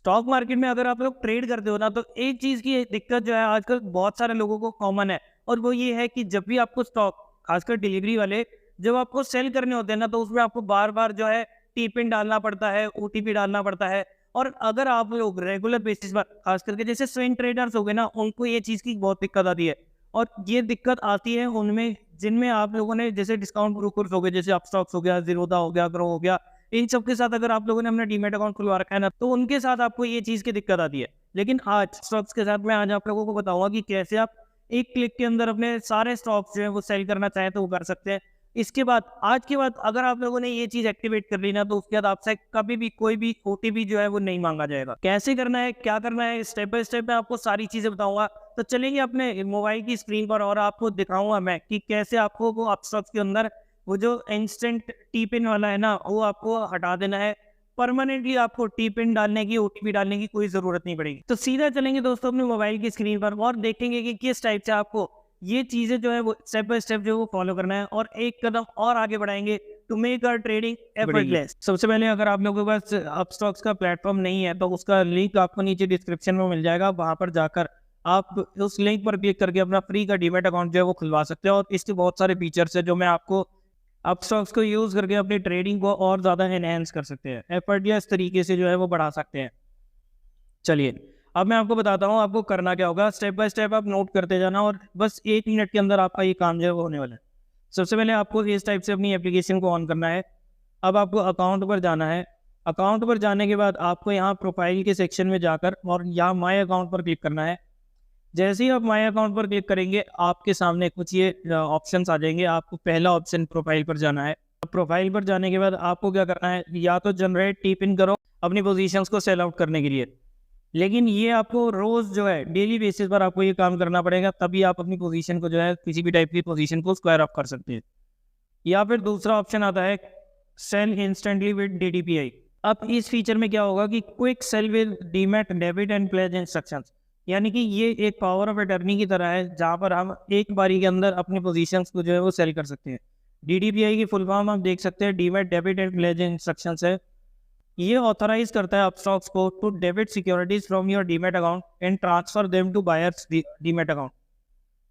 Stock market में अगर आप लोग ट्रेड करते हो ना, तो एक चीज़ की दिक्कत जो है आजकल बहुत सारे लोगों को कॉमन है, और वो ये है कि जब भी आपको स्टॉक, खासकर डिलीवरी वाले, जब आपको सेल करने होते हैं ना, तो उसमें आपको बार-बार जो है टी पिन डालना पड़ता है, ओटीपी डालना पड़ता है। और अगर आप लोग रेगुलर बेसिस पर, खास करके जैसे स्विंग ट्रेडर्स हो गए ना, उनको ये चीज़ की बहुत दिक्कत आती है। और ये दिक्कत आती है उनमें जिनमें आप लोगों ने, जैसे डिस्काउंट ब्रोकर्स हो गए, जैसे अपस्टॉक्स हो गया, ज़ीरोधा हो गया, ग्रो हो गया, इन सब के साथ अगर आप लोगों ने अपना डीमैट अकाउंट खुलवा रखा है ना, तो उनके साथ आपको ये चीज़ की दिक्कत आती है। लेकिन आज स्टॉक्स के साथ मैं आज आप लोगों को बताऊँगा कि कैसे आप एक क्लिक के अंदर अपने सारे स्टॉक्स जो हैं वो सेल करना चाहें तो वो कर सकते हैं। इसके बाद, आज के बाद अगर आप लोगों ने ये चीज़ एक्टिवेट कर ली ना, तो उसके बाद आपसे कभी भी कोई भी ओटीपी जो है वो नहीं माँगा जाएगा। कैसे करना है, क्या करना है, स्टेप बाय स्टेप मैं आपको सारी चीज़ें बताऊँगा। तो चलेंगे अपने मोबाइल की स्क्रीन पर और आपको दिखाऊँगा मैं कि कैसे आपको वो अपस्टॉक्स के अंदर वो जो इंस्टेंट टी पिन वाला है ना, वो आपको हटा देना है। परमानेंटली आपको टी पिन डालने की, ओटीपी डालने की कोई ज़रूरत नहीं पड़ेगी। तो सीधा चलेंगे दोस्तों अपने मोबाइल की स्क्रीन पर और देखेंगे कि किस टाइप से आपको ये चीज़ें जो है वो स्टेप बाय स्टेप जो है वो फॉलो करना है, और एक कदम और आगे बढ़ाएँगे to make our trading effortless. सबसे पहले, अगर आप लोगों के पास अपस्टॉक्स का प्लेटफ़ॉर्म नहीं है, तो उसका लिंक आपको नीचे डिस्क्रिप्शन में मिल जाएगा। वहाँ पर जाकर आप उस लिंक पर क्लिक करके अपना फ्री का डीमैट अकाउंट जो है वो खुलवा सकते हो, और इसके बहुत सारे फीचर्स हैं जो मैं आपको अपस्टॉक्स को यूज़ करके अपनी ट्रेडिंग को और ज़्यादा एनहांस कर सकते हैं, एफर्टलेस तरीके से जो है वो बढ़ा सकते हैं। चलिए, अब मैं आपको बताता हूँ आपको करना क्या होगा। स्टेप बाय स्टेप आप नोट करते जाना, और बस 1 मिनट के अंदर आपका ये काम जो है वो होने वाला है। सबसे पहले आपको इस टाइप से अपनी एप्लीकेशन को ऑन करना है। अब आपको अकाउंट पर जाना है। अकाउंट पर जाने के बाद आपको यहाँ प्रोफाइल के सेक्शन में जाकर और यहाँ माय अकाउंट पर क्लिक करना है। जैसे ही आप माय अकाउंट पर क्लिक करेंगे, आपके सामने कुछ ये ऑप्शंस आ जाएँगे। आपको पहला ऑप्शन प्रोफाइल पर जाना है। प्रोफाइल पर जाने के बाद आपको क्या करना है, या तो जनरेट टी पिन करो अपनी पोज़ीशंस को सेल आउट करने के लिए। लेकिन ये आपको रोज़ जो है डेली बेसिस पर आपको ये काम करना पड़ेगा, तभी आप अपनी पोज़ीशन को जो है किसी भी टाइप की पोज़ीशन को स्क्वायर अप कर सकते हैं। या फिर दूसरा ऑप्शन आता है सेल इंस्टेंटली विद डीडीपीआई। अब इस फीचर में क्या होगा कि quick sell with demat debit and pledge instructions, यानी कि ये एक पावर ऑफ अटर्नी की तरह है, जहाँ पर हम एक बारी के अंदर अपनी पोजीशंस को जो है वो सेल कर सकते हैं। डीडीपीआई की फुल फॉर्म आप देख सकते हैं, demat debit and pledge instructions है। ये ऑथराइज करता है अपस्टॉक्स को to debit securities from your demat account and transfer them to buyers demat account,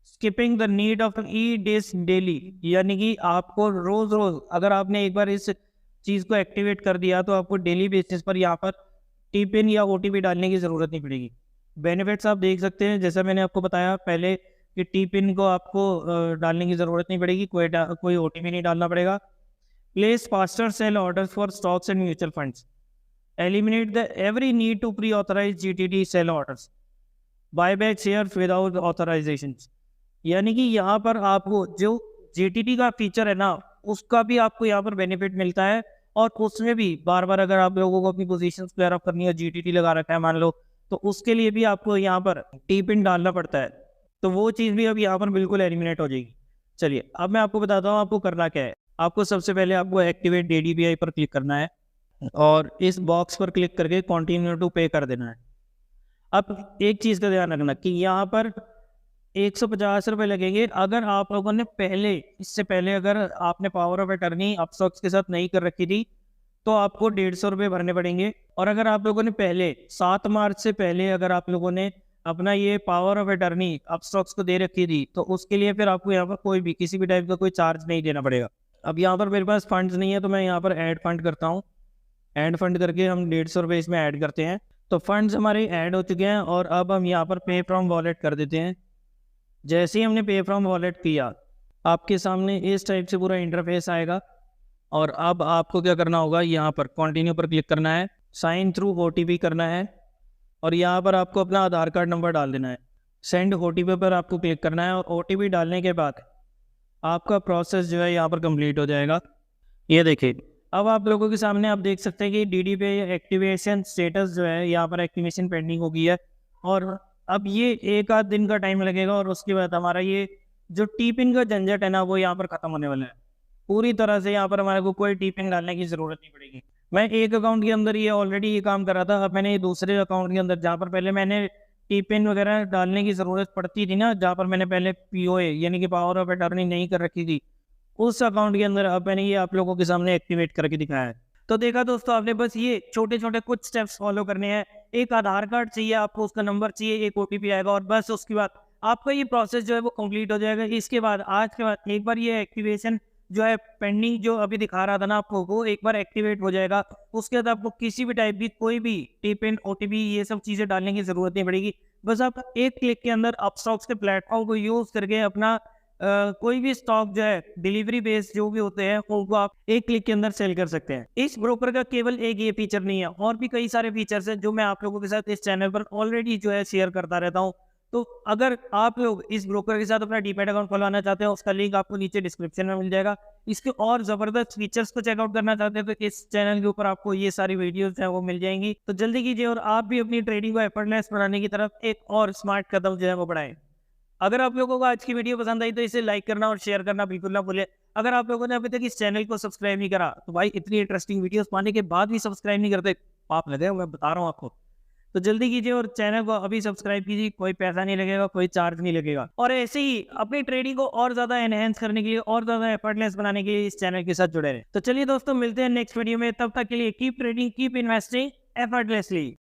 skipping the need of e DIS daily. यानी कि आपको रोज रोज, अगर आपने एक बार इस चीज़ को एक्टिवेट कर दिया, तो आपको डेली बेसिस पर यहाँ पर टी पिन या ओटीपी डालने की ज़रूरत नहीं पड़ेगी। बेनिफिट्स आप देख सकते हैं, जैसा मैंने आपको बताया पहले कि टी पिन को आपको डालने की ज़रूरत नहीं पड़ेगी, कोई ओटीपी नहीं डालना पड़ेगा। Place faster sell orders for stocks and mutual funds, eliminate the every need to pre authorise GTD sell orders, buy back share without authorisation. यानी कि यहाँ पर आपको जो जीटीडी का फीचर है ना, उसका भी आपको यहाँ पर बेनिफिट मिलता है, और उसमें भी बार बार अगर आप लोगों को अपनी पोजीशन क्लियर अप करनी है, जीटीडी लगा रखा है मान लो, तो उसके लिए भी आपको यहाँ पर टी पिन डालना पड़ता है। तो वो चीज़ भी अब यहाँ पर बिल्कुल एलिमिनेट हो जाएगी। चलिए, अब मैं आपको बताता हूँ आपको करना क्या है। आपको सबसे पहले आपको एक्टिवेट डीडीपीआई पर क्लिक करना है, और इस बॉक्स पर क्लिक करके कंटिन्यू टू पे कर देना है। अब एक चीज़ का ध्यान रखना कि यहाँ पर 150 रुपये लगेंगे। अगर आप लोगों ने इससे पहले अगर आपने पावर ऑफ अटर्नी अपस्टॉक्स के साथ नहीं कर रखी थी, तो आपको 150 रुपये भरने पड़ेंगे। और अगर आप लोगों ने पहले 7 मार्च से पहले अगर आप लोगों ने अपना ये पावर ऑफ अटर्नी अपस्टॉक्स को दे रखी थी, तो उसके लिए फिर आपको यहाँ पर कोई भी किसी भी टाइप का कोई चार्ज नहीं देना पड़ेगा। अब यहाँ पर मेरे पास फंड्स नहीं है, तो मैं यहाँ पर ऐड फंड करता हूँ। ऐड फंड करके हम 150 रुपये इसमें ऐड करते हैं। तो फंड्स हमारे ऐड हो चुके हैं, और अब हम यहाँ पर पे फ्रॉम वॉलेट कर देते हैं। जैसे ही हमने पे फ्रॉम वॉलेट किया, आपके सामने इस टाइप से पूरा इंटरफेस आएगा, और अब आपको क्या करना होगा, यहाँ पर कंटिन्यू पर क्लिक करना है, साइन थ्रू ओटीपी करना है, और यहाँ पर आपको अपना आधार कार्ड नंबर डाल देना है। सेंड ओटीपी पर आपको क्लिक करना है, और ओटीपी डालने के बाद आपका प्रोसेस जो है यहाँ पर कंप्लीट हो जाएगा। ये देखिए, अब आप लोगों के सामने आप देख सकते हैं कि डीडीपीआई एक्टिवेशन स्टेटस जो है यहाँ पर एक्टिवेशन पेंडिंग हो गई है, और अब ये 1 आध दिन का टाइम लगेगा, और उसके बाद हमारा ये जो टी पिन का झंझट है ना, वो यहाँ पर ख़त्म होने वाला है पूरी तरह से। यहाँ पर हमारे को कोई टी पिन डालने की ज़रूरत नहीं पड़ेगी। मैं एक अकाउंट के अंदर ये ऑलरेडी ये काम कर रहा था। अब मैंने ये दूसरे अकाउंट के अंदर, जहाँ पर पहले मैंने टी पिन वगैरह डालने की ज़रूरत पड़ती थी ना, जहाँ पर मैंने पहले पीओए यानी कि पावर ऑफ अटर्नी नहीं कर रखी थी, उस अकाउंट के अंदर अब मैंने ये आप लोगों के सामने एक्टिवेट करके दिखाया है। तो देखा दोस्तों आपने, बस ये छोटे-छोटे कुछ स्टेप्स फॉलो करने हैं। एक आधार कार्ड चाहिए आपको, उसका नंबर चाहिए, एक ओटीपी आएगा और बस उसके बाद आपका ये प्रोसेस जो है वो कंप्लीट हो जाएगा। इसके बाद आज के बाद एक बार ये एक्टिवेशन जो है पेंडिंग जो अभी दिखा रहा था ना आपको, वो एक बार एक्टिवेट हो जाएगा। उसके बाद आपको किसी भी टाइप की कोई भी टिपिन, ओटीपी ये सब चीज़ें डालने की ज़रूरत नहीं पड़ेगी। बस आप एक क्लिक के अंदर अपस्टॉक्स के प्लेटफ़ॉर्म को यूज़ करके अपना कोई भी स्टॉक जो है डिलीवरी बेस्ड जो भी होते हैं उनको आप एक क्लिक के अंदर सेल कर सकते हैं। इस ब्रोकर का केवल एक ये फीचर नहीं है, और भी कई सारे फीचर्स हैं जो मैं आप लोगों के साथ इस चैनल पर ऑलरेडी जो है शेयर करता रहता हूँ। तो अगर आप लोग इस ब्रोकर के साथ अपना डीमैट अकाउंट खुलवाना चाहते हैं, उसका लिंक आपको नीचे डिस्क्रिप्शन में मिल जाएगा। इसके और ज़बरदस्त फीचर्स को चेकआउट करना चाहते हैं तो इस चैनल के ऊपर आपको ये सारी वीडियोज़ हैं वो मिल जाएँगी। तो जल्दी कीजिए और आप भी अपनी ट्रेडिंग को एफर्टलेस बनाने की तरफ एक और स्मार्ट कदम जो है वो बढ़ाएँ। अगर आप लोगों को आज की वीडियो पसंद आई तो इसे लाइक करना और शेयर करना बिल्कुल ना भूलें। अगर आप लोगों ने अभी तक इस चैनल को सब्सक्राइब नहीं करा तो भाई इतनी इंटरेस्टिंग वीडियोस पाने के बाद भी सब्सक्राइब नहीं करते, पाप लगे, मैं बता रहा हूँ आपको। तो जल्दी कीजिए और चैनल को अभी सब्सक्राइब कीजिए, कोई पैसा नहीं लगेगा, कोई चार्ज नहीं लगेगा। और ऐसे ही अपनी ट्रेडिंग को और ज़्यादा एनहेंस करने के लिए और ज़्यादा एफर्टलेस बनाने के लिए इस चैनल के साथ जुड़े रहें। तो चलिए दोस्तों, मिलते हैं नेक्स्ट वीडियो में, तब तक के लिए keep trading, keep investing effortlessly.